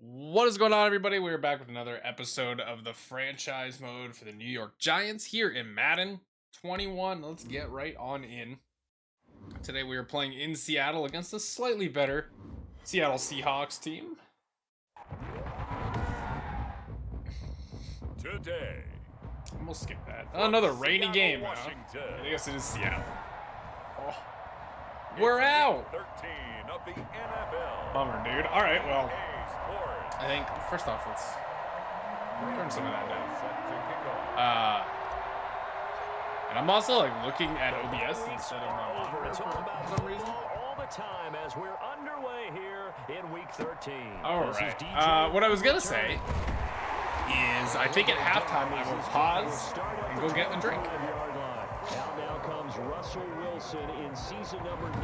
What is going on, everybody? We're back with another episode of the franchise mode for the New York Giants here in Madden 21. Let's get right on in. Today we are playing in Seattle against a slightly better Seattle Seahawks team. Today, We'll skip that. Another rainy game, huh? I guess it is Seattle. Oh. We're out! 13 of the NFL. Bummer, dude. Alright, well, I think, first off, let's turn some of that down. And I'm also, like, looking at OBS instead of my monitor for some reason. All the time as we're underway here in week 13. Alright, what I was gonna say is I think at halftime I will pause and go get a drink. Now comes Russell Wilson in season number 9.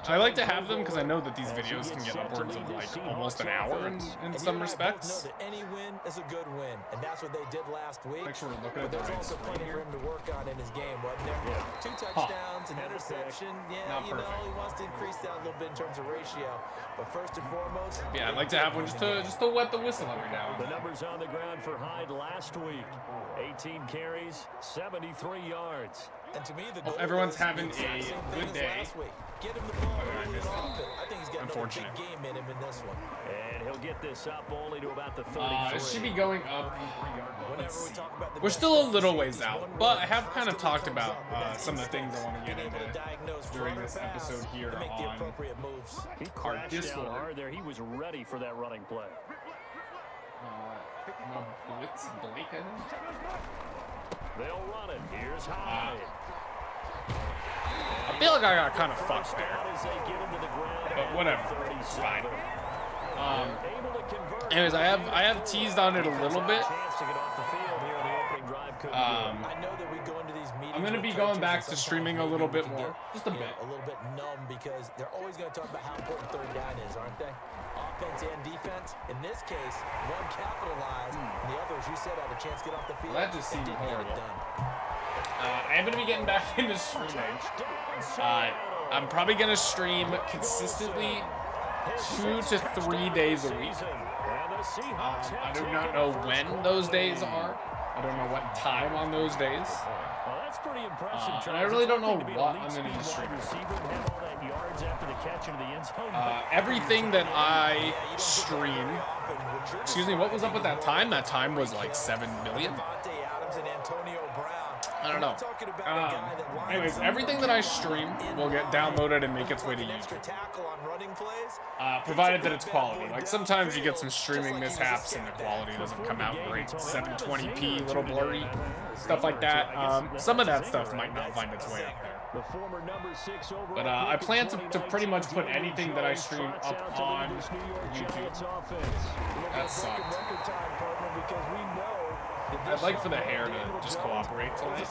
I like to have them because I know that these videos can get upwards of like almost an hour in some respects. Any win is a good win, and that's what they did last week. Make sure we're looking at But the there's right also screen plenty for here. him to work on in his game, wasn't there? 2 touchdowns, an interception. Yeah, Not you know, perfect. he wants to increase that a little bit in terms of ratio. But first and foremost, Yeah, I'd like to have one just to wet the whistle every now and The then. numbers on the ground for Hyde last week. 18 carries, 73 yards. And to me, the goal everyone's is having the exact a same good thing as day. last week. Get him the ball I early missed and it. often. I think he's got another Unfortunate. big game in him in this one. And he'll get this up only to about the 33. It should be going up. Whenever Let's we see. talk about the We're best still a front little safeties, ways out, one but word I have kind of constantly talked comes about up, and that's some of the things I want to get being able to into diagnose during run or this pass episode here and make the on appropriate moves. He our crashed down Discord. hard there. He was ready for that running play. Blitz Blake, I think. They'll run it. Here's Hyde. I feel like I got kind of fucked there, As they get him to the ground but at whatever. 37. It's fine. Able to convert. Anyways, I have teased on it a little bit. Chance to get off the field here in the opening drive. Couldn't do it. I know that we go into these meetings. I'm gonna with be going coaches back and to sometimes streaming a maybe little we bit can more, get, just a you know, bit. a little bit numb because they're always going to talk about how important third down is, aren't they? Offense and defense. In this case, one capitalized, and the other, as you said, had a chance to get off the field. Well, that just seemed Didn't get it horrible. done. I am gonna be getting back into streaming. I'm probably gonna stream consistently 2 to 3 days a week. I do not know when those days are. I don't know what time on those days. Well, that's pretty impressive. And I really don't know what I'm going to be streaming. Everything that I stream. Excuse me, what was up with that time? That time was like 7 million. I don't know. Anyways, everything that I stream will get downloaded and make its way to YouTube. Provided that it's quality. Like sometimes you get some streaming mishaps and the quality doesn't come out great. 720p, a little blurry, stuff like that. Some of that stuff might not find its way up there. But I plan to pretty much put anything that I stream up on YouTube. That sucked. I'd like for the hair to just cooperate tonight.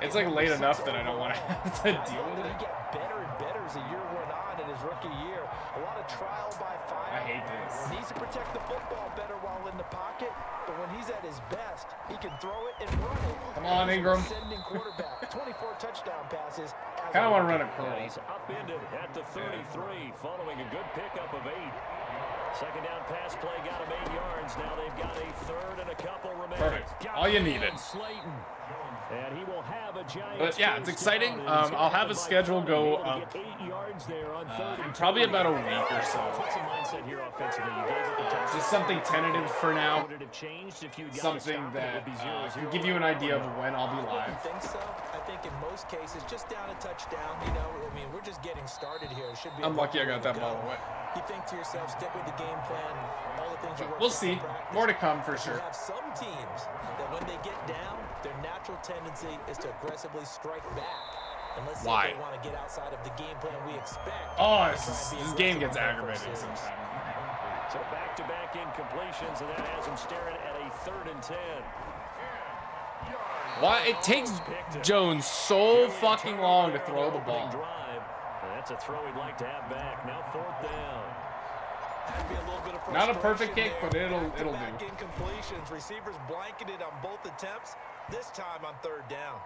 It's like late enough that I don't want to have to deal with it. He got better and better as the year went on in his rookie year. A lot of trial by fire. I hate this. Needs to protect the football better while in the pocket, but when he's at his best, he can throw it and run it. Come on, Ingram. Ascending quarterback, 24 touchdown passes. Kind of want to run a curl. He's upended at the 33 following a good pickup of 8. Second down pass play got him 8 yards. Now they've got a third and a couple remaining. Perfect. All you needed. Slayton. And he will have a Giants. But yeah, it's exciting. I'll have a schedule go up in probably about a week or so. Just something tentative for now. Something that can give you an idea of when I'll be I live. think so. I think in most cases, just down a touchdown, you know, I mean, we're just getting started here. It should be. I'm lucky I got that ball away. You think to yourself, stick with the game plan, all the things you work We'll on see. in practice. More to come for You sure. have some teams that when they get down, their natural tendency is to aggressively strike back. And let's say Why? they want to get outside of the game plan we expect. Oh, They try and be this game aggressive gets on their aggravating first series. sometimes. So back-to-back incompletions, and that has him staring at a 3rd and 10. Why it takes Jones so fucking long to throw the ball? Drive. That's a throw he'd like to have back. Now 4th down. That'd be a little bit of Not a perfect frustration kick, but there. it'll Back-to-back do. incompletions. Receivers blanketed on both attempts. This time on 3rd down.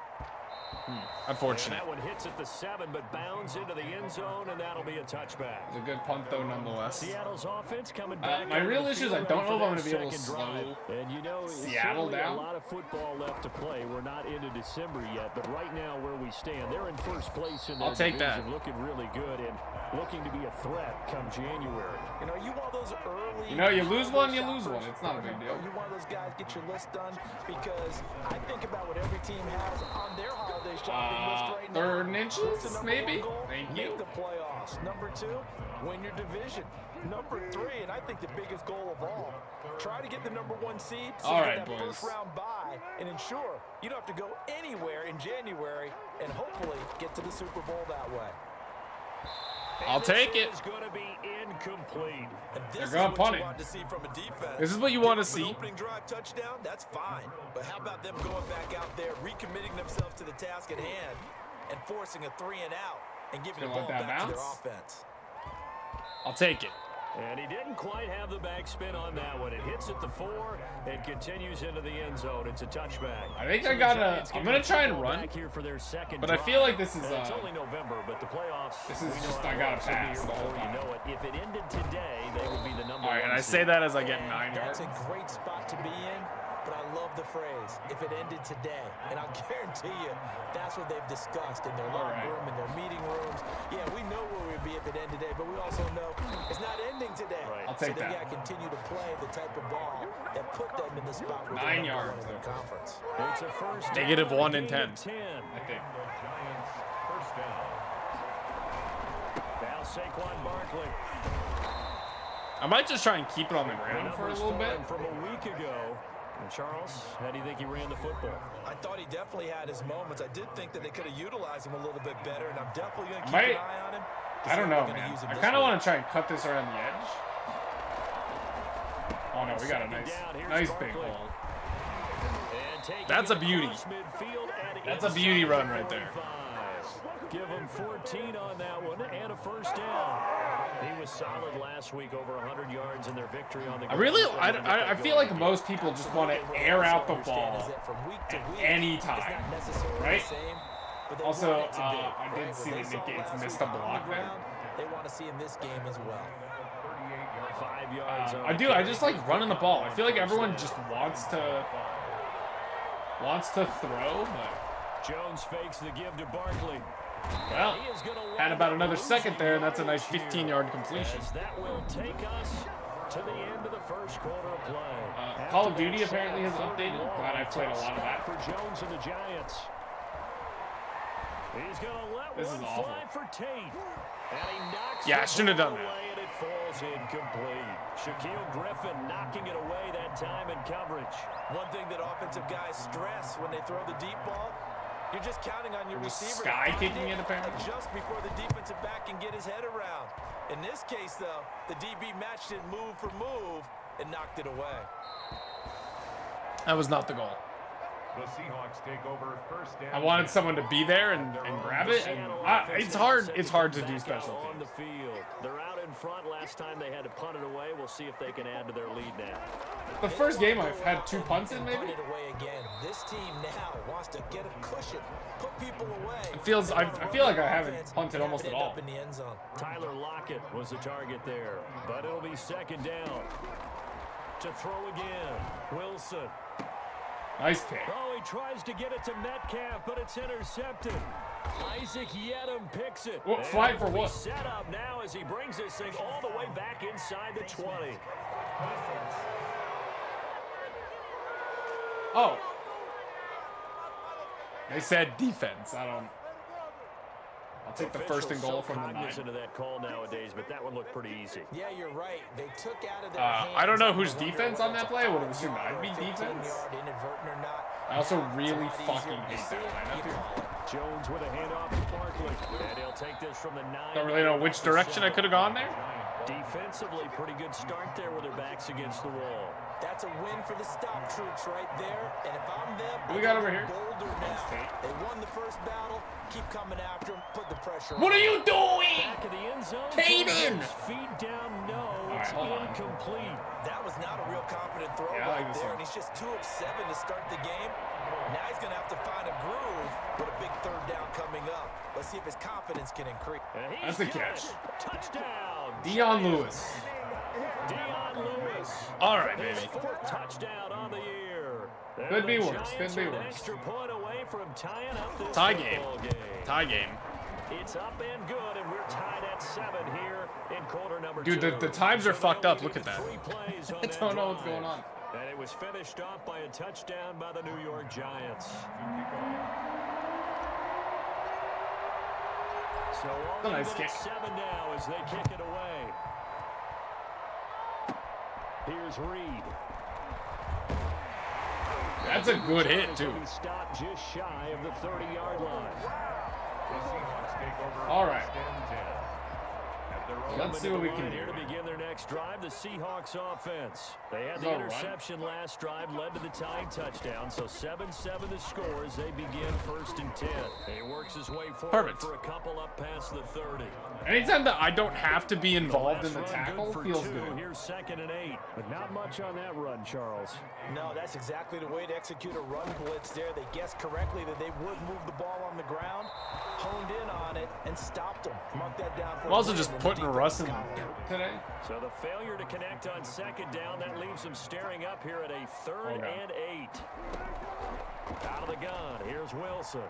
Unfortunate. And that one hits at the 7, but bounds into the end zone, and that'll be a touchback. It's a good punt, though, nonetheless. Seattle's offense coming back. My real issue is I don't know if I'm going to be able to slow and you know, Seattle down. A lot of football left to play. We're not into December yet, but right now where we stand, they're in first place in their division, looking really good and looking to be a threat come January. You know, you want those early... You know, you lose one, you lose one. It's not a big deal. You want those guys get your list done because I think about what every team has on their holiday shopping list right now. 3rd and inches, maybe? Thank you. Make the playoffs. Number 2, win your division. Number 3, and I think the biggest goal of all, try to get the number 1 seed so all you right, get that boys. first round bye and ensure you don't have to go anywhere in January and hopefully get to the Super Bowl that way. I'll take it. It's going to be incomplete. And this They're is gonna what punt you it. want to see from a defense. This is what you want to Give them see. an opening drive touchdown, that's fine. But how about them going back out there, recommitting themselves to the task at hand, and forcing a 3 and out, and giving the Gonna ball let that back to their bounce? offense. I'll take it. And he didn't quite have the backspin on that one. It hits at the 4 and continues into the end zone. It's a touchback. I think I gotta. I'm gonna try and run, Here for their second but I feel like this is. it's only November, but the playoffs. This is we know just how I gotta long it's gonna be pass here the whole before you time. know it. If it ended today, they would be the number All right, 1 and I seed. say that as I get 9 yards. That's a great spot to be in, but I love the phrase, if it ended today. And I'll guarantee you, that's what they've discussed in their locker room, in their meeting rooms. Yeah, we know where we'd be if it ended today, but we also know it's not ending today. Right. I'll take so they that. got to continue to play the type of ball that put them in the spot where 9 they're number yards, 1 in their though. conference. It's a first Negative down, 1 a and gain 10. of 10. I think. Giants first down. Now Saquon Barkley. I might just try and keep it on the ground for a Numbers little bit. falling from a week ago. And Charles, how do you think he ran the football? I thought he definitely had his moments. I did think that they could have utilized him a little bit better, and I'm definitely going to keep Might- an eye on him. I don't know, man. I kind of want to try and cut this around the edge. Oh no, we got a nice big hole. That's a beauty. That's a beauty run right there. Give him 14 on that one and a first down. He was solid last week, over 100 yards in their victory on the I feel like most people just want to air out the ball at any time, right? Also, I did see that Nick Gates missed a block there. They want to see in this game as well. 5 yards. I just like running the ball. I feel like everyone just wants to throw, but Jones fakes the give to Barkley. well, had about another second there, and that's a nice 15-yard completion. As that will take us to the end of the first quarter of play. Call of Duty apparently has updated. Glad I've played a lot of that. For Jones and the Giants. He's going to let This one is awful. fly for Tate. And he knocks Yeah, I the shouldn't have ball done that. away, and it falls incomplete. Shaquille Griffin knocking it away that time in coverage. One thing that offensive guys stress when they throw the deep ball, you're just counting on your Was receiver Sky to kicking it, apparently? just before the defensive back can get his head around. In this case, though, the DB matched it move for move and knocked it away. That was not the goal. The Seahawks take over first down. I wanted someone to be there and grab it, and it's hard to do special on the teams. field. They're out in front. Last time they had to punt it away. We'll see if they can add to their lead now. The first game I've had 2 punts in, maybe. Punt it away again. This team now wants to get a cushion, put people away. It feels. I feel like I haven't punted almost at all. In the end zone. Tyler Lockett was the target there, but it'll be second down. To throw again, Wilson. Nice pick. Oh, he tries to get it to Metcalf, but it's intercepted. Isaac Yedem picks it. What, flag for And what? Set up now as he brings this thing all the way back inside the 20. Oh. They said defense. I'll take the first and goal from the 9. Cognizant of that call nowadays, but that one looked pretty easy. Yeah, you're right. They took out of their I don't know whose defense on that play. I would have assumed I'd be 15 defense. yard inadvertent or not. I also really fucking hate that lineup here. Jones with a handoff to Barkley, and he'll take this from the 9. Don't really know which direction I could have gone there. Defensively, pretty good start there with their backs against the wall. That's a win for the stop troops right there. And if I'm them, What we got over here? bolder now. They won the first battle. Keep coming after them. Put the pressure on. What are you doing? Back of the end zone. Caden! Feet down, no. right, It's hold on. incomplete. That was not a real confident throw Yeah, I like right this there. one. And he's just 2 of 7 to start the game. Now he's going to have to find a groove with a big third down coming up. Let's see if his confidence can increase. That's a catch. Touchdown. Dion Lewis. Dion Lewis. All right, baby. Fourth touchdown on the year. Could be worse. Could be An worse. extra point away from tying up this Tie game. football game. Tie game. It's up and good, and we're tied at 7 here in quarter number 2. Dude, the times are fucked up. Look at that. 3 plays on I that don't know what's drive. going on. And it was finished off by a touchdown by the New York Giants. So A nice even kick. at 7 now as they kick it away. Here's Reed. That's a good hit, too. He stopped just shy of the 30-yard line. The Seahawks take over All right. first and 10. At their own Let's see what we can Line do. here to begin their next drive, the Seahawks offense. They had the All right. interception last drive, led to the tying touchdown. So 7-7 the score as they begin first and 10. He works his way forward Perfect. for a couple up past the 30. Anytime that I don't have to be involved in the Last run tackle good for feels 2. good. Here's 2nd and 8. But not much on that run, Charles. No, that's exactly the way to execute a run blitz there. They guessed correctly that they would move the ball on the ground, honed in on it, and stopped them. Mark that down for I'm also a just win putting the Russ in defensive column. today. So the failure to connect on 2nd down, that leaves them staring up here at a 3rd Okay. and 8. Out of the gun, here's Wilson.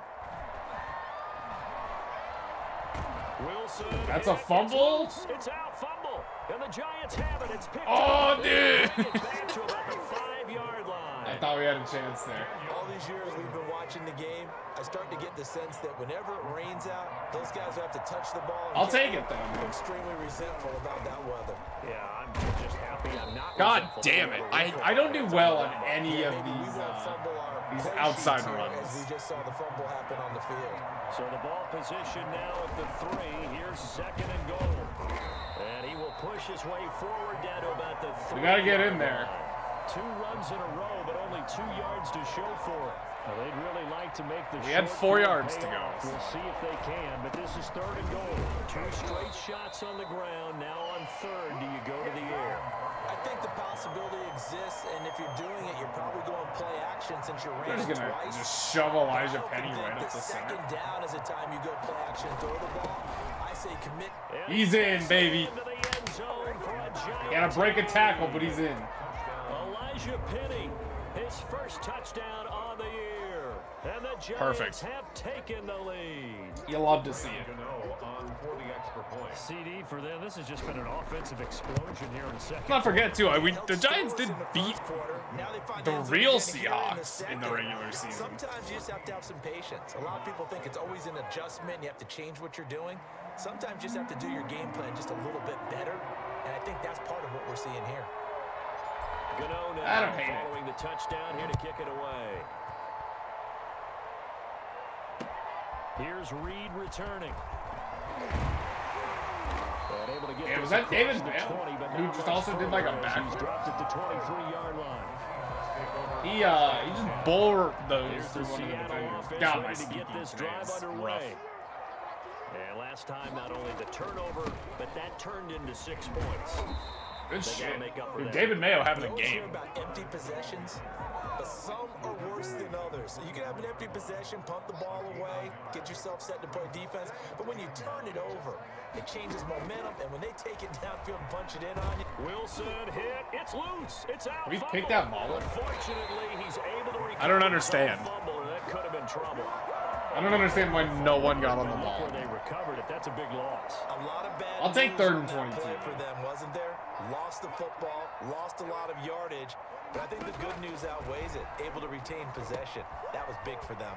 Wilson. That's a hit, fumble? It's out, fumble. And the Giants have it. It's picked Oh, up. dude. Bring it back to about the 5-yard line. I thought we had a chance there. All these years we've been watching the game, I start to get the sense that whenever it rains out, those guys who have to touch the ball. I'll take it then. Are extremely resentful about that weather. Yeah, I'm just happy I'm not. God resentful. damn it. I don't do well on any of Maybe we these won't fumble our these play outside sheets here runs. As we just saw the fumble happen on the field. So the ball position now at the 3. Here's 2nd and goal. And he will push his way forward down to about the 3. We gotta get in there. 2 runs in a row, but only 2 yards to show for it. Well, they'd really like to make the We had short 4 field yards to pay go. off. We'll see if they can, but this is 3rd and goal. 2 straight shots on the ground. Now on 3rd, do you go to the air? I think the possibility exists, and if you're doing it, you're probably going play action since you're They're ran just gonna twice. just shove Elijah I Penny think right up the the center. second down is a time you go play action and throw the ball. I say commit. And He's in, baby. into the end zone for a Giants Gotta break a tackle, but he's in. Elijah Penny, his first touchdown on the year. And the Giants Perfect. have taken the lead. You love to see it. Gano on for the extra point. CD for them, this has just been an offensive explosion here in the second. Let's not forget too, the Giants did beat the real Seahawks in the regular season. Sometimes you just have to have some patience. A lot of people think it's always an adjustment. You have to change what you're doing. Sometimes you just have to do your game plan just a little bit better. And I think that's part of what we're seeing here. Gano now I don't hate it. following the touchdown here to kick it away. Here's Reed returning. And able to get Yeah, this was that across David the Bell, 20, but who now just runs also did like a further as back he's flip? dropped at the 23-yard line. He just bull those Here's through the one of the Seattle defenders. offense God, my ready to get speaking this today drive is rough. underway. And last time, not only the turnover, but that turned into 6 points. Good They gotta shit. make up for Dude, that. David Mayo having You a always hear game. about empty possessions, but some are worse than others. You can have an empty possession, pump the ball away, get yourself set to play defense, but when you turn it over, it changes momentum, and when they take it downfield and punch it in on you. Wilson hit. It's loose. It's out. We Fumble. picked that ball up. Unfortunately, he's able to recover. I don't understand. the fumble, or that could have been trouble. I don't understand why no one got on the Look ball. where they recovered it. That's a big loss. A lot of bad I'll take moves 3rd on and that 22. play for them, wasn't there? Lost the football, lost a lot of yardage, but I think the good news outweighs it. Able to retain possession. That was big for them.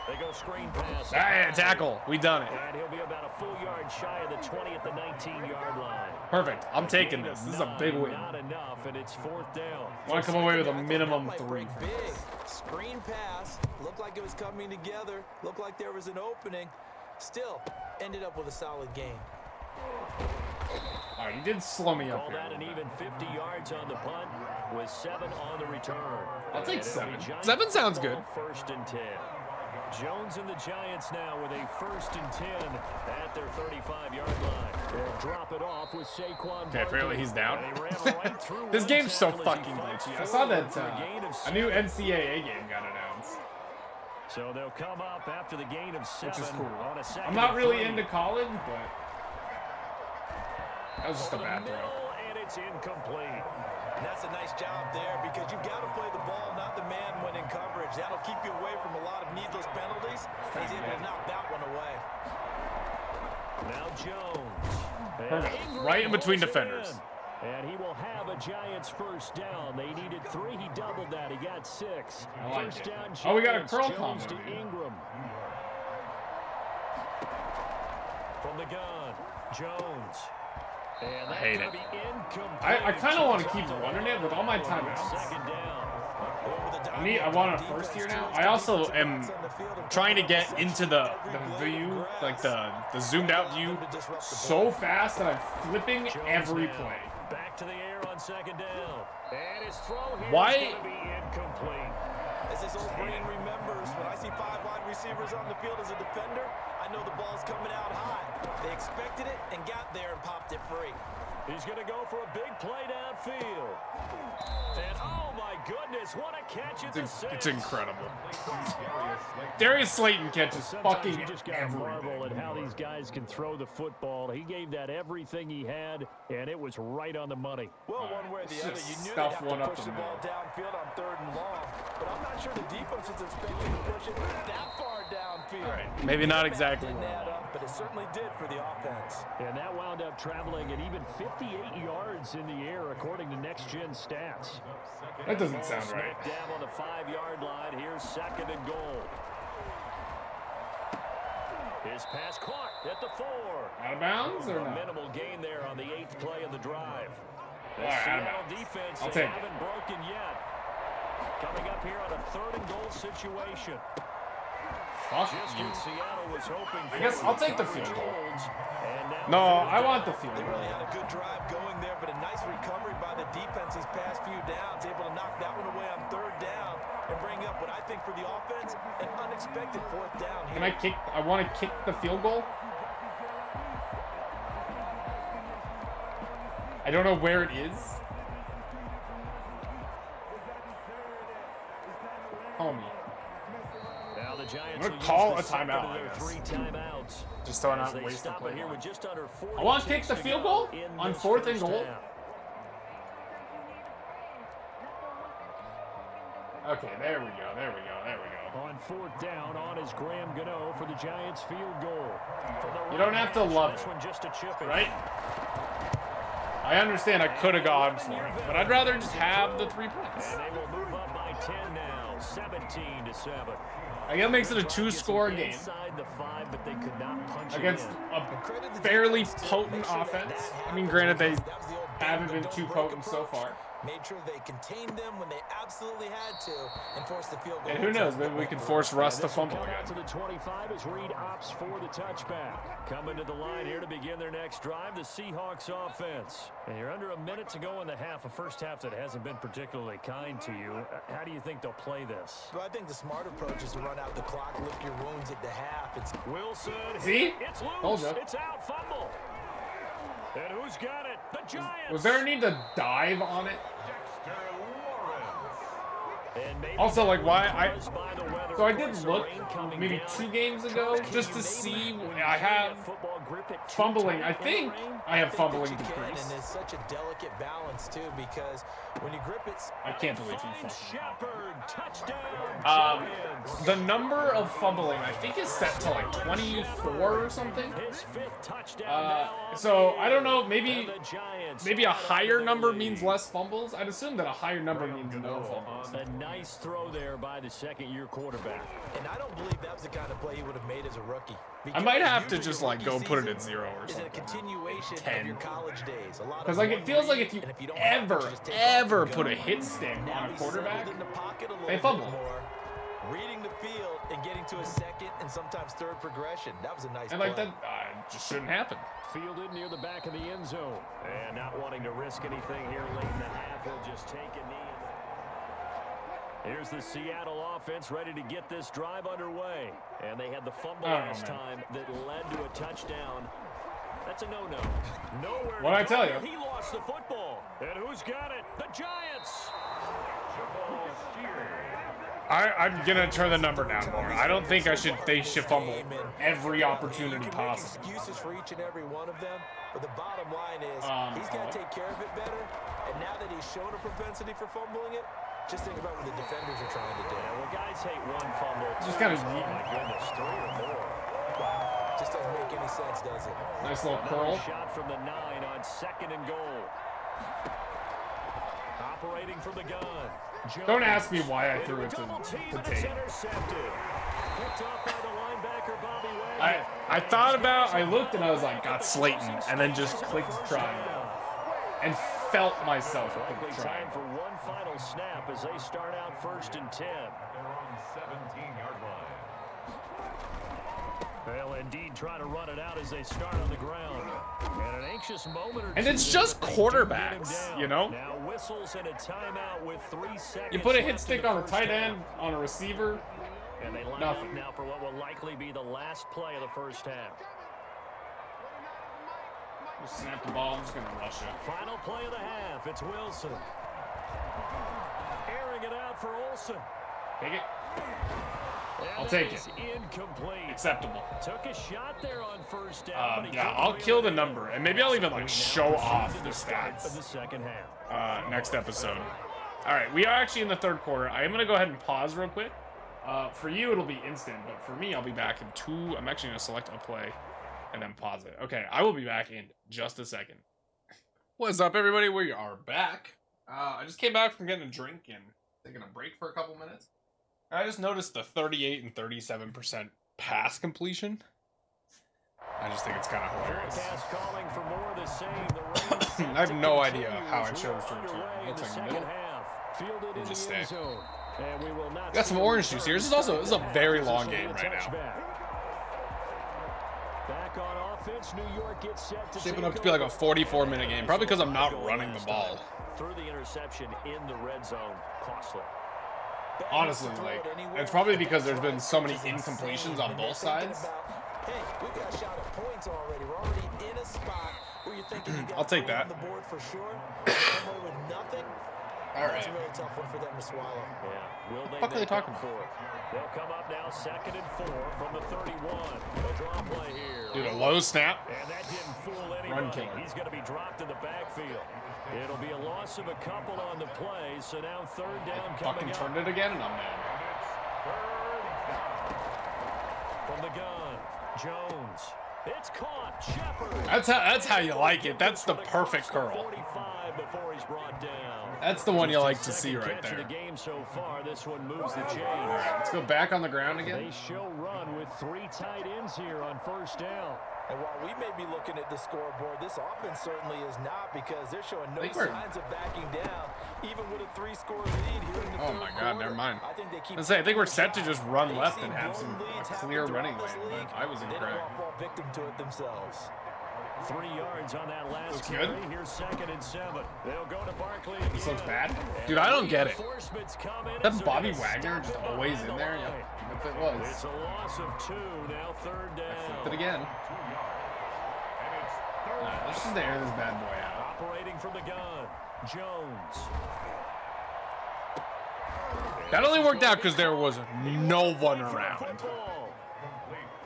They go screen pass. Ah, tackle. We done it. And he'll be about a full yard shy of the 20 at the 19-yard line. Perfect. I'm taking this. This is a big win. Not enough, and it's 4th down. Want to come away with a That minimum might 3. break big. Screen pass. Looked like it was coming together. Looked like there was an opening. Still, ended up with a solid game. All right, he did slow me up Call here. that an even 50 yards on the punt with 7 on the return. I'll take And it'll be 7. Giants 7 sounds good. football, 1st and 10. Jones and the Giants now with a 1st and 10 at their 35-yard line. They'll drop it off with Saquon. Okay, apparently he's down. And he ran right through This one game's so tackle as he fucking fights glitchy. I saw forward that for a gain of a new 7. NCAA game got announced. So they'll come up after the gain of 7 which is cool. on a second. I'm not really into college, but that was just a bad throw. And it's incomplete. And that's a nice job there because you've got to play the ball, not the man when in coverage. That'll keep you away from a lot of needless penalties. And he's able to knock that one away. Now Jones. Perfect. Right in between defenders. And he will have a Giants first down. They needed 3. He doubled that. He got 6. I like First it. down, Oh, we got a Giants. curl Jones combo. to Ingram. From the gun, Jones. And I hate it. I kind of want to keep running it with all my timeouts. Second down. I want a first here now. I also am trying to get into the view, like the zoomed out view, so fast that I'm flipping every play. Back to the air on second down. And his throw here Why? is going to be incomplete. As his old brain remembers, when I see 5 wide receivers on the field as a defender, I know the ball's coming out high. They expected it and got there and popped it free. He's going to go for a big play downfield. And oh my goodness, what a catch at the 6. It's incredible. Darius Slayton catches Sometimes fucking you just got to marvel at everything. how these guys can throw the football. He gave that everything he had, and it was right on the money. Well, one way or the other, you knew they'd stuff have one to up push the the ball downfield on 3rd and long, but I'm not sure the defense is expecting to push it that far downfield. All right, maybe not exactly. Didn't add up, but it certainly did for the offense. And that wound up traveling at even 58 yards in the air, according to Next Gen Stats. That doesn't sound right. Smack dab on the 5-yard line. Here's 2nd and goal. His pass caught at the 4. Out of bounds or A no? minimal gain there on the 8th play of the drive. The All right, out of Seattle bounds. defense I'll they take it. haven't broken yet. Coming up here on a 3rd and goal situation. Fuck Just you. what Seattle was hoping for. I guess I'll take the Coverage field goal. holds, and now No, 3rd I want down. the field They goal. really had a good drive going there, but a nice recovery by the defense these past few downs, able to knock that one away on 3rd down and bring up what I think for the offense, an unexpected 4th down here. Can I kick? I want to kick the field goal. I don't know where it is. Homie. Now the Giants I'm gonna will call use a the second timeout, of I their guess. 3 timeouts. Just so I'm As not they wasting stop play it here time. with just under 40 I want to kick ticks the to field go goal in on this 4th and first goal. down. Okay, there we go. There we go. There we go. On 4th down, on is Graham Gano for the Giants field goal. From the You don't have to love this it, one just a chip in. right? I understand I could have gone for it, but I'd rather just have the 3 points. And they will move up by 10 now, 17-7. I guess it makes it a 2-score game Inside the 5, but they could not punch against it in. a fairly potent offense. I mean, granted, they haven't been too potent so far. Made sure they contained them when they absolutely had to and forced the field goal. And who knows, maybe we can force Russ to fumble Come out again. to the 25 as Reed opts for the touchback. Coming to the line here to begin their next drive, the Seahawks offense. And you're under a minute to go in the half, a first half that hasn't been particularly kind to you. How do you think they'll play this? Well, I think the smart approach is to run out the clock, lick your wounds at the half. It's Wilson. See? It's loose. Told ya. It's out. Fumble. And who's got it? The Giants. Was there a need to dive on it? Dexter Lawrence. And maybe Also, like, why I... caused by the weather. So I Of did course, the look rain coming maybe down. 2 games ago just to see. I have Football grip it too fumbling. I tight in the think rain. I have I think fumbling that you can, decrease. and it's such a delicate balance too, because when you grip it, I can't believe he Finds fucking... Shepard. Touchdown. Um, the number of fumbling I think is set to like 24 or something. His 5th touchdown now on So the I don't year. know. And Maybe the Giants maybe a out higher of the number lead. means less fumbles. I'd assume that a higher number means no fumbles. A nice throw there by the second-year quarterback. and I don't believe that was the kind of play he would have made as a rookie. I might have to Because just usually like a go rookie put it season at 0 or is a something. continuation 10. of your college days. Because like it feels like if you ever put a hit stick Now on a he's quarterback, settled in the pocket a little they bit fumble. more, reading the field and getting to a 2nd and sometimes 3rd progression. That was a nice and like play. that just shouldn't happen. Fielded near the back of the end zone. And not wanting to risk anything here late in the half, he'll just take a knee. Here's the Seattle offense ready to get this drive underway. And they had the fumble I don't know, last man. time that led to a touchdown. That's a no-no. Nowhere What'd I to tell go. you? He lost the football. And who's got it? The Giants. Jamal Sheard. I'm gonna turn the number down more. I don't think they should fumble every opportunity You can make possible. excuses for each and every one of them, but the bottom line is he's got to take care of it better. And now that he's shown a propensity for fumbling it, just think about what the defenders are trying to do. Yeah, well, guys hate one fumble. Just kind of Oh, my goodness, 3 or more. Wow, just doesn't make any sense, does it? nice little Another curl. shot from the 9 on 2nd and goal. Operating from the gun. Don't ask me why I threw it to Tate. I thought about, I looked and I was like, got Slayton, and then just clicked triangle, and felt myself click Time triangle. for one final snap as they start out 1st and 10. They're on the 17-yard line. They'll indeed try to run it out as they start on the ground. And an anxious moment or And two it's there, just but they do get him quarterbacks, down. you know? Now whistles and a timeout with 3 seconds. You put a hit left stick in the on a first tight half. end, on a receiver, And they line nothing. up now for what will likely be the last play of the first half. just snap the ball, I'm just gonna rush it. Final play of the half. It's Wilson. Airing it out for Olsen. Take it. And I'll take is it. Incomplete. Acceptable. Took a shot there on first down. But he Yeah, couldn't I'll reel kill it the in. number, and maybe I'll even like show off the Of the stats second half. next episode. All right, we are actually in the third quarter. I am gonna go ahead and pause real quick. For you, it'll be instant, but for me, I'll be back in 2. I'm actually gonna select a play and then pause it. Okay, I will be back in just a second. What's up, everybody? We are back. I just came back from getting a drink and taking a break for a couple minutes. I just noticed the 38 and 37% pass completion. I just think it's kind of hilarious. Forecast calling for more of the same. The rain set I have to no idea continue how I as chose we're to underway return. in Looks the like second middle. half. Fielded in just the end stay. zone. And we will not Got some see a orange juice here. This is also a very long position game of the right now. touchback. Back on offense, New York gets set to Shaping take up to be like a over. 44-minute game, probably because I'm not running the ball. Through the interception in the red zone, costly. Honestly, like, it's probably because there's been so many incompletions on both sides. Hey, we got shot at points already. We're already in a spot where you're thinking you got I'll take 3 that. on the board for sure. Come away with nothing. All That's right. a really tough one for them to swallow. Yeah, will they What are they make talking up about? for it? They'll come up now 2nd and 4 from the 31. A draw play here. Dude, a low snap. And that didn't fool anybody. killer. He's going to be dropped in the backfield. It'll be a loss of a couple on the play, so now 3rd down Fucking coming up. turned it again, and I'm mad. From the gun, Jones. It's caught. Shepard. That's how you like it. That's the perfect curl. 45 before he's brought down. That's the one you like to Second see right catch of there. the game so far. This one moves the chains. All right, let's go back on the ground again. They show run with 3 tight ends here on 1st down. And while we may be looking at the scoreboard, this offense certainly is not, because they're showing no I think we're- signs of backing down, even with a 3-score lead here in the Oh third my God, quarter. never mind. I think they keep. I think we're set to just run They've left seen and have some blown leads clear happen running throughout lane, this league. but I was They don't incorrect. want to fall victim to it themselves. 3 yards on that last Looks carry. good. Here's 2nd and 7. They'll go to Barkley again. This looks bad. Dude, I don't get it. Reinforcements come in as That they're Bobby gonna Wagner stop just it always behind in the there. line. Yep, if it was. It's a loss of 2. Now 3rd down. Flipped it again. Alright, let's just air this bad boy out. Operating from the gun, Jones. That only worked out because there was no one around. Football.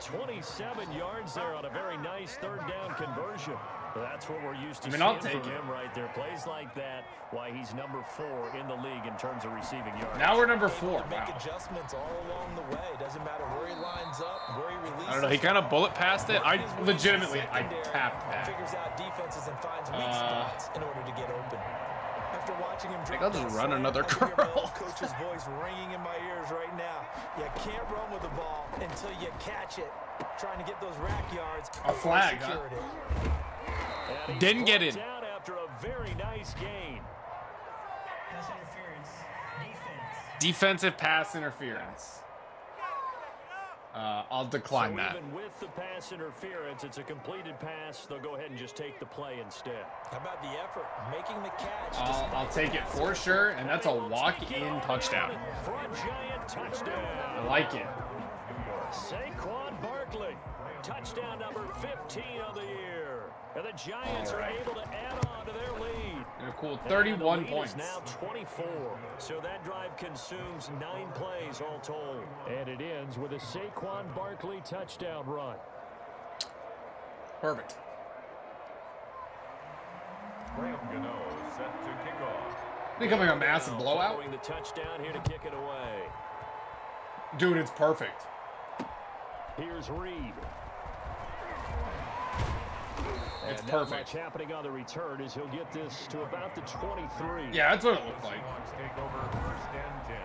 27 yards there on a very nice 3rd down conversion. That's what we're used to I'll seeing take from it. him right there. Plays like that, why he's number 4 in the league in terms of receiving yards. Now we're number Able 4. to make Wow. adjustments all along the way. Doesn't matter where he lines up, where he releases. I don't know. He kind of bullet passed it. I legitimately, I tapped that. Figures out defenses and finds weak spots in order to get open. After watching him drop I'll just that run slant, another I can hear my curl. old coach's voice ringing in my ears right now. You can't run with the ball until you catch it. Trying to get those rack yards. A flag, huh? Security. And he's Didn't get brought in. down after a very nice gain. Pass interference. Defense. Defensive pass interference. I'll decline So that. even with the pass interference, it's a completed pass. They'll go ahead and just take the play instead. How about the effort? Making the catch. I'll take it for sure, and that's a walk-in touchdown. For a giant touchdown. I like it. Saquon Barkley, touchdown number 15 of the year. And the Giants are able to add on to their lead. And a cool And 31 the lead points. is now 24. So that drive consumes 9 plays all told. And it ends with a Saquon Barkley touchdown run. Perfect. Graham Gano set to kick off. Becoming a massive blowout. Following the touchdown here to kick it away. Dude, it's perfect. Here's Reed. It's And not perfect. much happening on the return as he'll get this to about the 23. Yeah, that's what it looked like. Seahawks take over first and 10.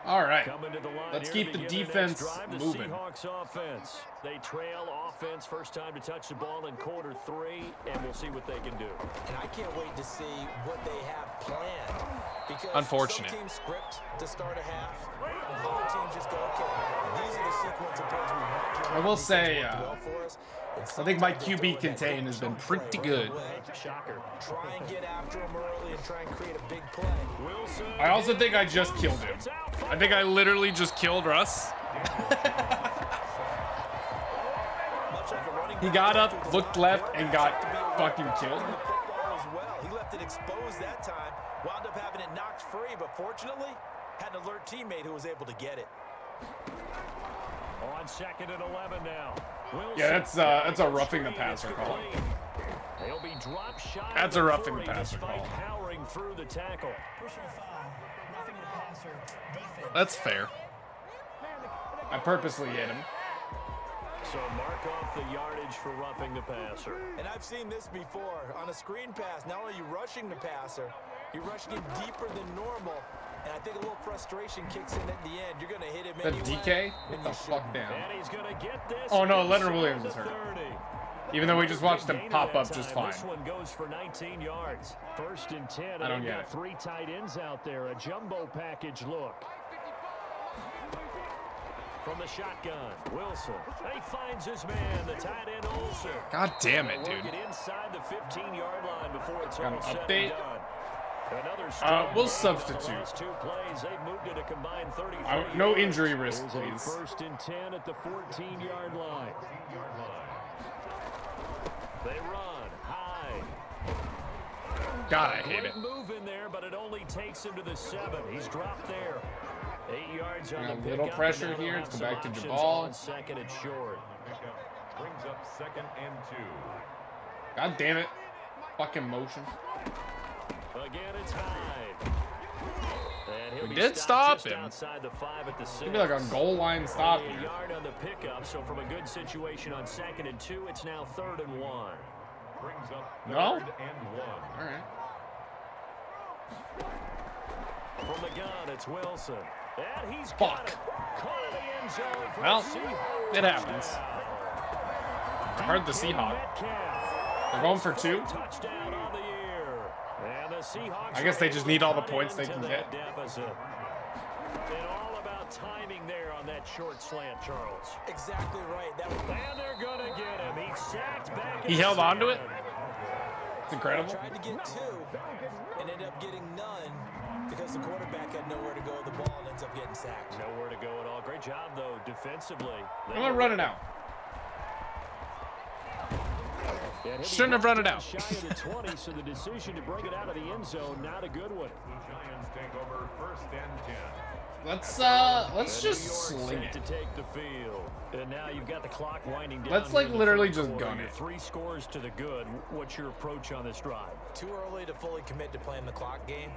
All right. Coming to the line Let's here keep to the begin their defense next drive, the moving. Seahawks offense. They trail offense first time to touch the ball in quarter 3, and we'll see what they can do. And I can't wait to see what they have planned. Because Unfortunate. some teams script to start a half. Other teams just go, okay, these are the sequence of plays we want to run. I will These say, things work well for us. And I think my sometimes they QB throw in that contain has been jump pretty play good. right away. Shocker. Try and get after him early and try and create a big play. Wilson. I also think I just killed him. It's out I think I literally just killed Russ. Much like a running He back got going up, through the looked line, left, and got fucking killed. the football as well. He left it exposed that time. Wound up having it knocked free, but fortunately, had an alert teammate who was able to get it. On 2nd and 11 now. Wilson. Yeah, that's a roughing the passer call. They'll be dropped shy That's of a the roughing 30 passer despite call. powering through the tackle. Personal foul. Roughing the passer. Defense. That's fair. I purposely hit him. So mark off the yardage for roughing the passer. And I've seen this before. On a screen pass, not only are you rushing the passer, you're rushing him deeper than normal. And I think a little frustration kicks in at the end. You're going to hit him The anyway. DK? and Get the you fuck shouldn't. down. And he's going to get this. Oh, no, Leonard inside Williams the is hurt. 30. Even though we just watched him Gain pop that up just time. fine. This one goes for 19 yards. 1st and 10. And I don't they've get got it. 3 tight ends out there. A jumbo package look. From the shotgun, Wilson. He finds his man, the tight end Olsen. God damn it, dude. Work it inside the 15-yard line before it's Got all an said update? and done. Another strong We'll run. substitute. The last 2 plays, they've moved it a combined 33 No yards. injury risk, Here's a please. 1st and 10 at the 14-yard line. They run high. God, I hate it. Great move in there, but it only takes him to the 7. He's dropped there. 8 yards on Got the a little pickup, pressure and now here. they'll Let's have go some back to options Jabal. on 2nd and short. Pickup brings up 2nd and 2. God damn it. Fucking motion. Again, it's Hyde. And he'll We be did stopped stop just him. outside the 5 at the 6. Give me like a goal line stop Only a here. yard on the pickup, so from a good situation on 2nd and 2, it's now 3rd and 1. Brings up 3rd No? and 1. All right. From the gun, it's Wilson. And he's Fuck. got it. Caught in the end zone for Well, a Seahawks it happens. touchdown. I heard the Seahawk. Metcalf. They're going for 2. Touchdown on the year. And the Seahawks I guess they are just able need to all the cut points they into can that get. deficit. And all about timing there on that short slant, Charles. Exactly right. That was And they're going to get him. He's sacked back. He at held on to it? 7. It's incredible. tried to get 2 and ended up getting none because the quarterback had nowhere to go with the ball and ends up getting sacked. Nowhere to go at all. Great job, though, defensively. I'm gonna run it out. Yeah, he'll be Shouldn't have run it brought out. Shy of the 20, so the decision to bring it out of the end zone, not a good one. Giants take over 1st and 10. Let's just New York sling set it. to take the field. And now you've got the clock winding down. Let's, here like, in the literally third just quarter. gun You're it. 3 scores to the good. What's your approach on this drive? Too early to fully commit to playing the clock game.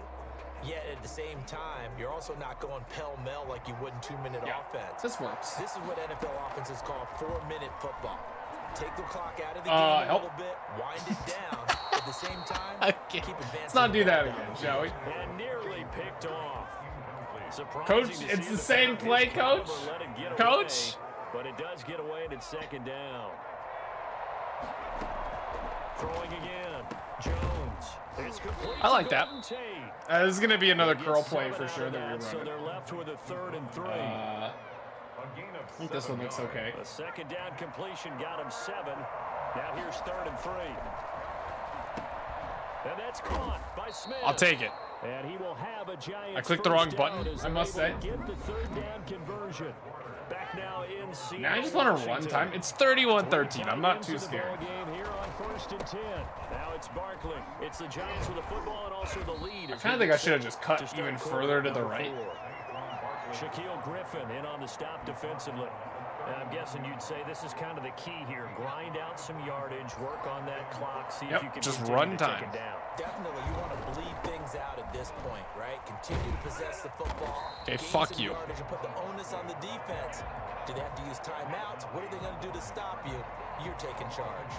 Yet at the same time, you're also not going pell-mell like you would in 2-minute Yeah, offense. this works. This is what NFL offenses call 4-minute football. Take the clock out of the game a help. little bit, wind it down. At the same time, Okay. keep advancing. Let's not do the that ball again, down. shall we? And nearly picked off. Surprising Coach, to see it's the the same back of play, his caliber Coach. let it get Coach. away, but it does get away, and it's 2nd down. Throwing again. Jones. It's complete I like to that. Golden Tate. This is gonna be another They curl get play 7 for out sure of that we So run. they're left with a 3rd and 3. I A gain of think this one 7 looks yards. okay. A 2nd down completion got him 7. Now here's 3rd and 3. And that's caught by Smith. I'll take it. And he will have a Giants I clicked the wrong first button, down as I must they're say. able to get the 3rd down conversion. Back now in Seattle, Now I just want to run Washington. time. It's 31-13. I'm not too scared. Game here on 1st and 10. Now it's Barkley. It's the Giants with the football and also the lead. I kind of think I should have just cut even further to the right. Shaquille Griffin in on the stop defensively. And I'm guessing you'd say this is kind of the key here. Grind out some yardage, work on that clock, see if you can just continue run to time. take it down. Definitely, you want to bleed things out at this point, right? Continue to possess the football. Okay, gain fuck some you. yardage and put the onus on the defense. Do they have to use timeouts? What are they going to do to stop you? You're taking charge.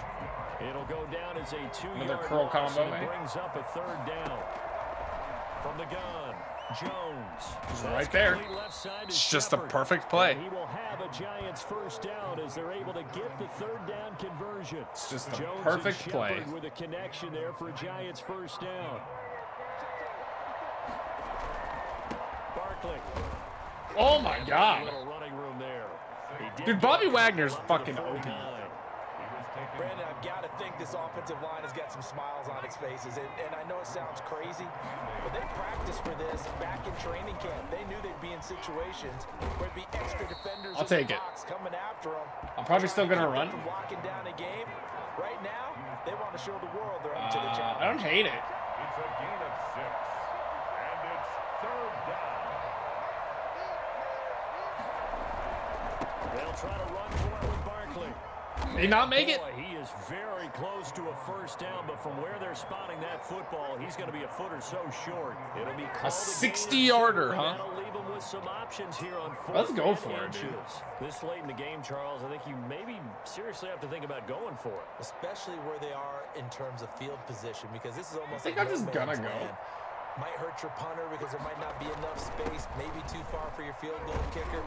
It'll go down as a 2-yard Another curl loss, combo, and it eh? brings up a 3rd down. From the gun, Jones. Just That's right there. complete left side to It's just a Shepard. perfect play. And he will have a Giants 1st down as they're able to get the 3rd down conversion. It's just a Jones perfect and play. Shepard with a connection there for a Giants 1st down. Barkley. Oh my God. Little running room there. He did Dude, get Bobby it Wagner's up to the fucking 49. OP. Brandon, I've got to think this offensive line has got some smiles on its faces. And I know it sounds crazy, but they practiced for this back in training camp. They knew they'd be in situations where there'd be extra defenders I'll in take the it. box coming after them. I'm probably still gonna run. From locking down a game. Right now, they want to show the world they're up to the challenge. I don't hate it. It's a gain of 6. And it's 3rd down. They'll try to run for it with Barkley. Did he not make it? Boy, he is very close to a 1st down, but from where they're spotting that football, he's going to be a foot or so short. It'll be called A 60-yarder, huh? That'll leave him with some options here on 4th Let's go and for it, dude. inches. This late in the game, Charles, I think you maybe seriously have to think about going for it. Especially where they are in terms of field position, because this is almost I think like I'm just no gonna man's go. land. Might hurt your punter because there might not be enough space, maybe too far for your field goal kicker.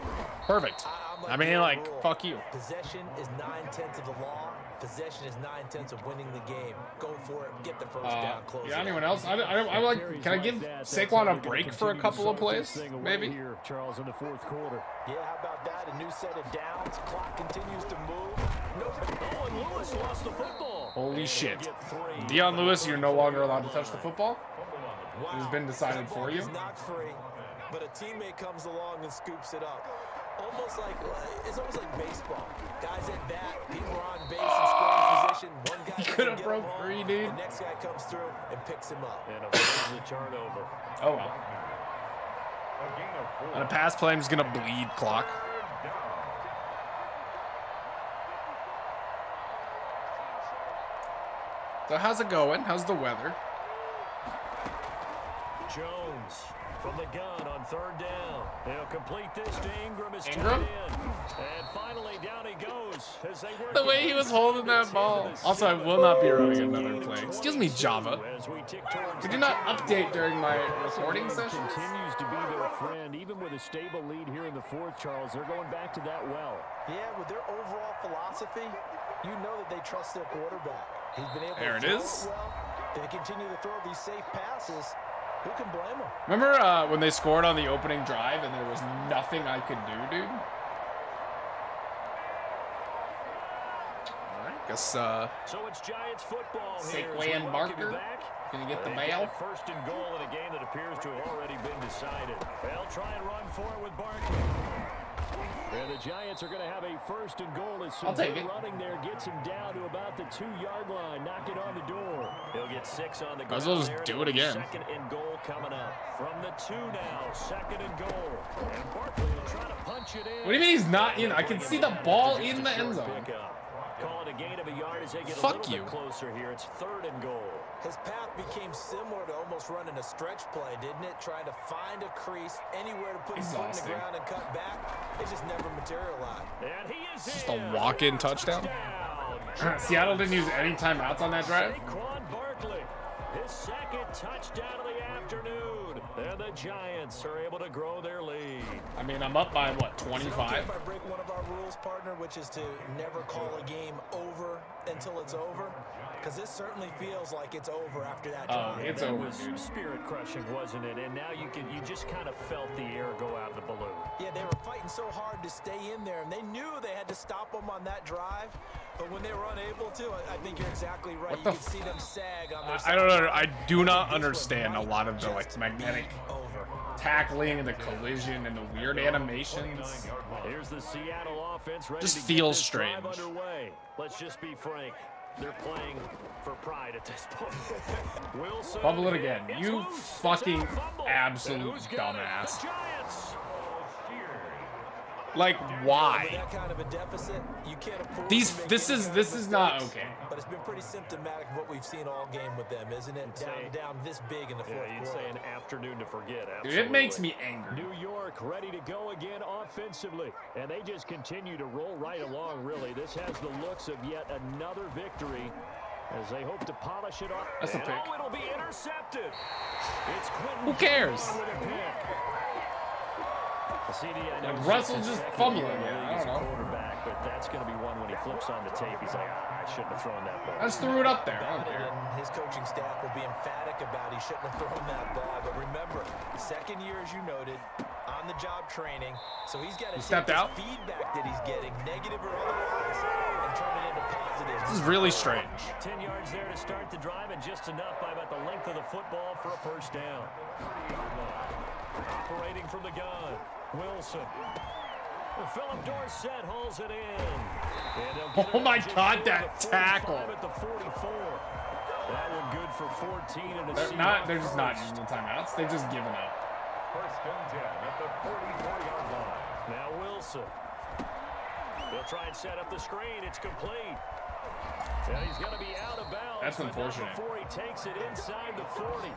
Perfect. I'm I mean, the like, rule. fuck you. Possession is 9/10 of the law. Possession is 9/10 of winning the game. Go for it. Get the 1st down. Close Yeah, it anyone out. else? I like. Can I give Saquon a break for a couple of plays? Maybe. Here, Charles, in the 4th quarter. Yeah, how about that? A new set of downs. Clock continues to move. Oh, and Lewis lost the football. Holy And shit. he'll get 3. Dion Lewis, you're no longer allowed to touch the football. Wow. It has been decided That ball for you. is knocked free, but a teammate comes along and scoops it up. It's almost like baseball. Guys at bat, people are on base in scoring position. One guy He doesn't could've get broke him home, 3, dude. The next guy comes through and picks him up. And avoids the turnover. Oh well. A gain of 4. On a pass play, I'm just gonna bleed clock. 3rd down. So how's it going? How's the weather? Jones from the gun on 3rd down. He'll complete this to Ingram as Ingram? tight end. And finally down he goes as they work The way he was holding that ball. Also, I will not be running another play. Excuse me, Java. As we tick towards Did you not update during my recording session? continues to be their friend, even with a stable lead here in the 4th, Charles. They're going back to that well. Yeah, with their overall philosophy, you know that they trust their quarterback. He's been able There to it throw is. well. They continue to throw these safe passes. Who can blame them? Remember when they scored on the opening drive and there was nothing I could do, dude? Alright, guess So it's Giants football here. as we Saquon welcome you Barker back. gonna get the They've bail. got 1st and goal in a game that appears to have already been decided. They'll try and run for it with Barkley. And the Giants are going to have a 1st and goal as I'll take it. running there gets him down to about the 2-yard line. Knock it on the door. He'll get 6 on the Might as ground well just there. do it again. 2nd and goal coming up. From the 2 now, 2nd and goal. And Barkley will try to punch it in. What do you mean he's not in? I can see the ball in the end zone. Call it a gain of a yard as they get Fuck a little you. bit closer here. It's 3rd and goal. His path became similar to almost running a stretch play, didn't it? Trying to find a crease, anywhere to put his foot in the Exhausting. ground and cut back. It just never materialized. And he is Just a in. walk-in touchdown. Seattle didn't use any timeouts on that drive. Saquon Barkley, his 2nd touchdown of the afternoon. And the Giants are able to grow their lead. I mean, I'm up by, what, Is it okay 25? if I break one of our rules, partner, which is to never call a game over until it's over? Because this certainly feels like it's over after that Oh, drive. it's That over, was dude. spirit crushing, wasn't it? And now you just kind of felt the air go out of the balloon. Yeah, they were fighting so hard to stay in there, and they knew they had to stop them on that drive. But when they were unable to, I think you're exactly right. What You the could see them sag on their I don't know. sideline. I do not understand a lot of the, like, magnetic Over. tackling and the collision and the weird animations. Here's the Seattle offense ready Just to get feels this drive strange. underway. Let's just be frank. They're playing for pride at this point. Wilson, Fumble it again. it's You loose. fucking It's a fumble. absolute And who's got it? dumbass. The Giants. Like, With why? that kind of a deficit, you can't afford These, to make this any is kind this of is not mistakes. okay. But it's been pretty symptomatic of what we've seen all game with them, isn't it? Down this big in the fourth Yeah, you'd quarter. say an afternoon to forget. Dude, it makes Absolutely. me angry. New York ready to go again offensively. And they just continue to roll right along, really. This has the looks of yet another victory as they hope to polish it off. That's a And, pick. oh, it'll be intercepted. It's Quentin Who cares? Johnston with a pick. The CD, I know, Like, is Russell his just second fumbling year in the it. league I as don't a know. quarterback, but that's going to be one when he flips on the tape. He's like, I shouldn't have thrown that ball. I just threw it up there. I don't About it, care. and his coaching staff will be emphatic about he shouldn't have thrown that ball. But remember, second year, as you noted, on-the-job training, so he's got to take stepped this out? feedback that he's getting, negative or otherwise, and turn it into positive. This is really strange. 10 yards there to start the drive, and just enough by about the length of the football for a first down. Operating from the gun, Wilson. Philip Dorsett hauls it in. And they'll get Oh it my just God, short that of the 45 tackle. At the 44. That one good for 14 and a They're just not using the timeouts. They're just giving up. First and 10 at the 44-yard line. Now Wilson. They'll try and set up the screen. It's complete. And he's going to be out of bounds. That's but not unfortunate. before he takes it inside the 40.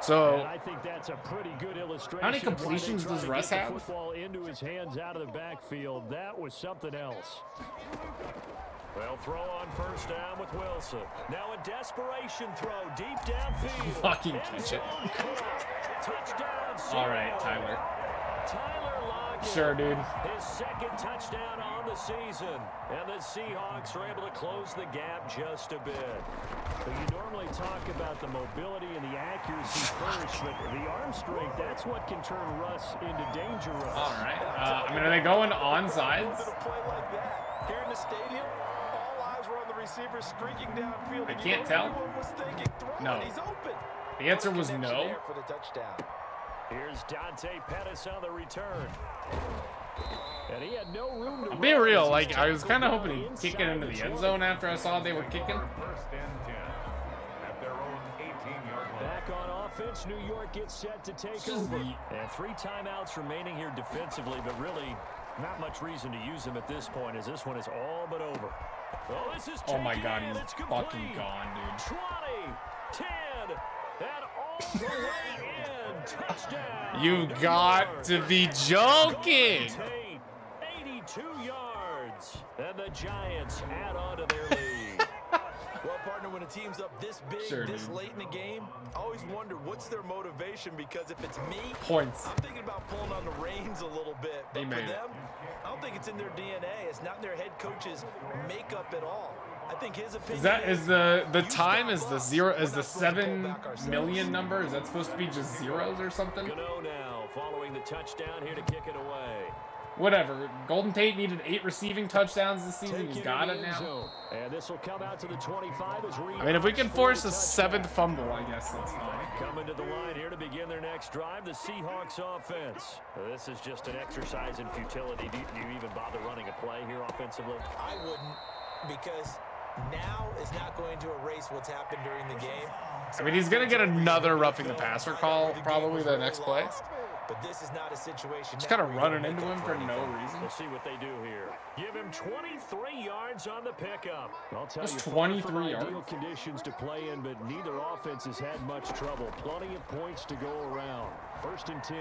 So, And I think that's a pretty good illustration. how many of why they completions try does to Russ get the have? Football into his hands out of the backfield. That was something else. Well, throw on first down with Wilson. Now a desperation throw deep downfield. Fucking End catch it. zone caught. Touchdown. all right, Seattle. Tyler. Tyler Lockett. Sure, dude. His second touchdown on the season. And the Seahawks are able to close the gap just a bit. So you normally talk about the mobility and the accuracy first, but the arm strength, that's what can turn Russ into danger, Russ. All right. I mean, are they going on sides? A play like that here in the stadium, all eyes were on the receiver streaking downfield. I and can't tell. everyone was thinking, throw it, No. he's open. The answer was Connection no. there for the touchdown. Here's Dante Pettis on the return. And he had no room to I'm being run real. as Like, he's I was kind of tackled hoping down he'd kick it inside into the end 20. zone after I saw they were kicking. First and 10 at their own 18-yard line. Back on offense, New York gets set to take Just over. the- And 3 timeouts remaining here defensively, but really not much reason to use them at this point as this one is all but over. Oh, this is Oh my taken God, in. he's It's complete. fucking gone, dude. 20, 10, and all the way in. Touchdown. You New got York. to be joking. Golden Tate, 82 yards. And the Giants add on to their lead. Well, partner, when a team's up this big, Sure, this dude. late in the game, I always wonder what's their motivation, because if it's me, Points. I'm thinking about pulling on the reins a little bit. But He for made it. them, I don't think it's in their DNA. It's not in their head coach's makeup at all. I think his opinion Is the you time stop is the us, 0 we're is the not supposed to pull 7 back ourselves. million number? Is that supposed to be just zeros or something? Gano now following the touchdown here to kick it away. Whatever. Golden Tate needed 8 receiving touchdowns this season. Taking He's got in it the end now. zone. And this will come out to the 25 as Reed I mean, if we can Ox force for a the 7th touchdown. fumble, I guess that's fine. Coming to the line here to begin their next drive, the Seahawks offense. This is just an exercise in futility. Do you even bother running a play here offensively? I wouldn't, because now is not going to erase what's happened during the game. I mean, he's going to get another roughing the passer call probably the next play. But this is not a situation. Just now kind of where you're running gonna into make him up for for no anything. reason. We'll see what they do here. Give him 23 yards on the pickup. I'll tell Just you, 23 far from ideal yards? conditions to play in, but neither offense has had much trouble. Plenty of points to go around. First and 10.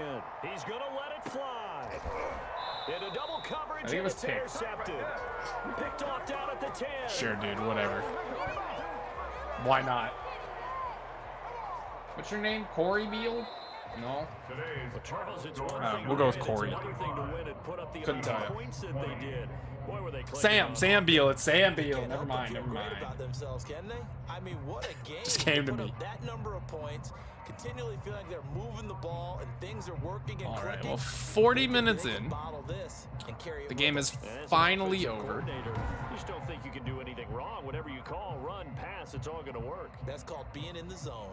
He's going to let it fly. Into double coverage, I think it and was it's picked. intercepted. Picked off down at the 10. Sure, dude, whatever. Why not? What's your name? Corey Beal? No? Well, Charles, it's one thing we'll to go with win, Corey. It's another thing to win and put up the Couldn't amount tell of you. points that they did. Boy, were they clicking Sam on. Beal. It's Sam Beal. Can't Never help but mind, feel never great mind. about themselves, can they? I mean, what a game. Just came to Put me. up that number of points, continually feeling like they're moving the ball and things are working and All right, clicking. well, 40 minutes They can in, bottle this and carry it the with game them. is And as an finally offensive over. coordinator, you just don't think you can do anything wrong. Whatever you call, run, pass, it's all going to work. That's called being in the zone.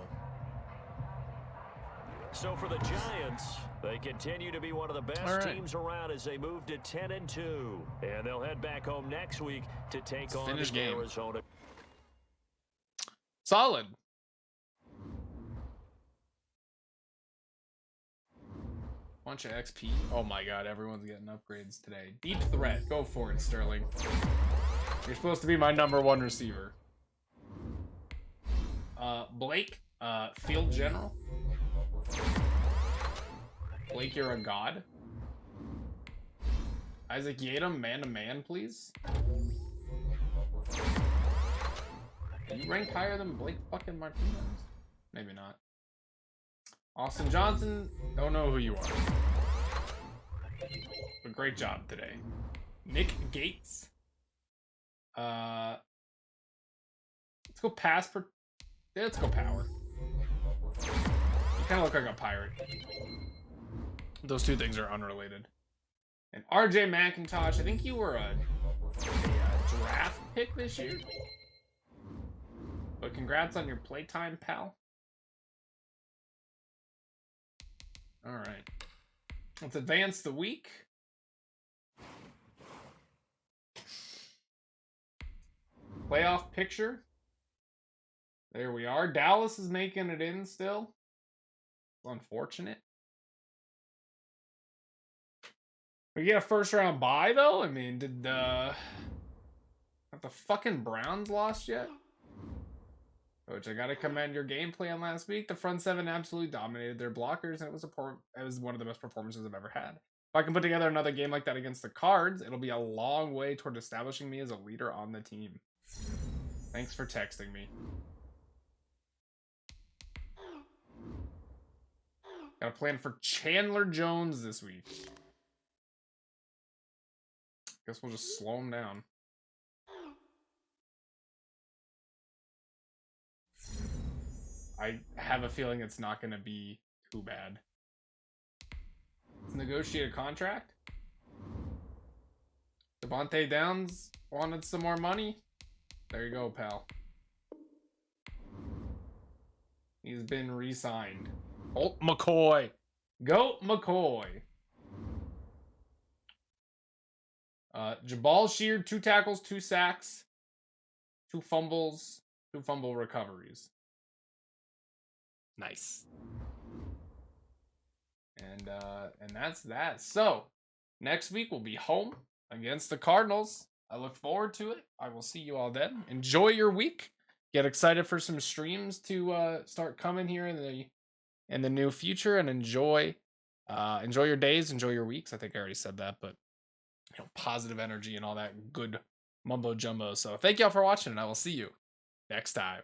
So for the Giants, they continue to be one of the best teams around as they move to 10-2. And they'll head back home next week to take on the Arizona. Solid. Bunch of XP. Oh my god, everyone's getting upgrades today. Deep threat. Go for it, Sterling. You're supposed to be my #1 receiver. Blake, field general. Blake, you're a god. Isaac Yadam, man-to-man, please. Are you ranked higher than Blake fucking Martinez? Maybe not. Austin Johnson, don't know who you are. But great job today. Nick Gates. Let's go pass per... Yeah, let's go power. You kind of look like a pirate. Those two things are unrelated. And RJ McIntosh, I think you were a draft pick this year. But congrats on your playtime, pal. Alright. Let's advance the week. Playoff picture. There we are. Dallas is making it in still. Unfortunate. We get a first round bye though? I mean, have the fucking Browns lost yet? Which I gotta commend your game plan last week. The front seven absolutely dominated their blockers, and it was one of the best performances I've ever had. If I can put together another game like that against the Cards, it'll be a long way toward establishing me as a leader on the team. Thanks for texting me. Got a plan for Chandler Jones this week. Guess we'll just slow him down. I have a feeling it's not going to be too bad. Let's negotiate a contract. Devontae Downs wanted some more money. There you go, pal. He's been re-signed. Colt McCoy. Goat McCoy. Jabal Sheard, 2 tackles, 2 sacks, 2 fumbles, 2 fumble recoveries. Nice. And that's that. So, next week we'll be home against the Cardinals. I look forward to it. I will see you all then. Enjoy your week. Get excited for some streams to start coming here in the new future, and enjoy your days, enjoy your weeks. I think I already said that, but positive energy and all that good mumbo jumbo. So thank y'all for watching, and I will see you next time.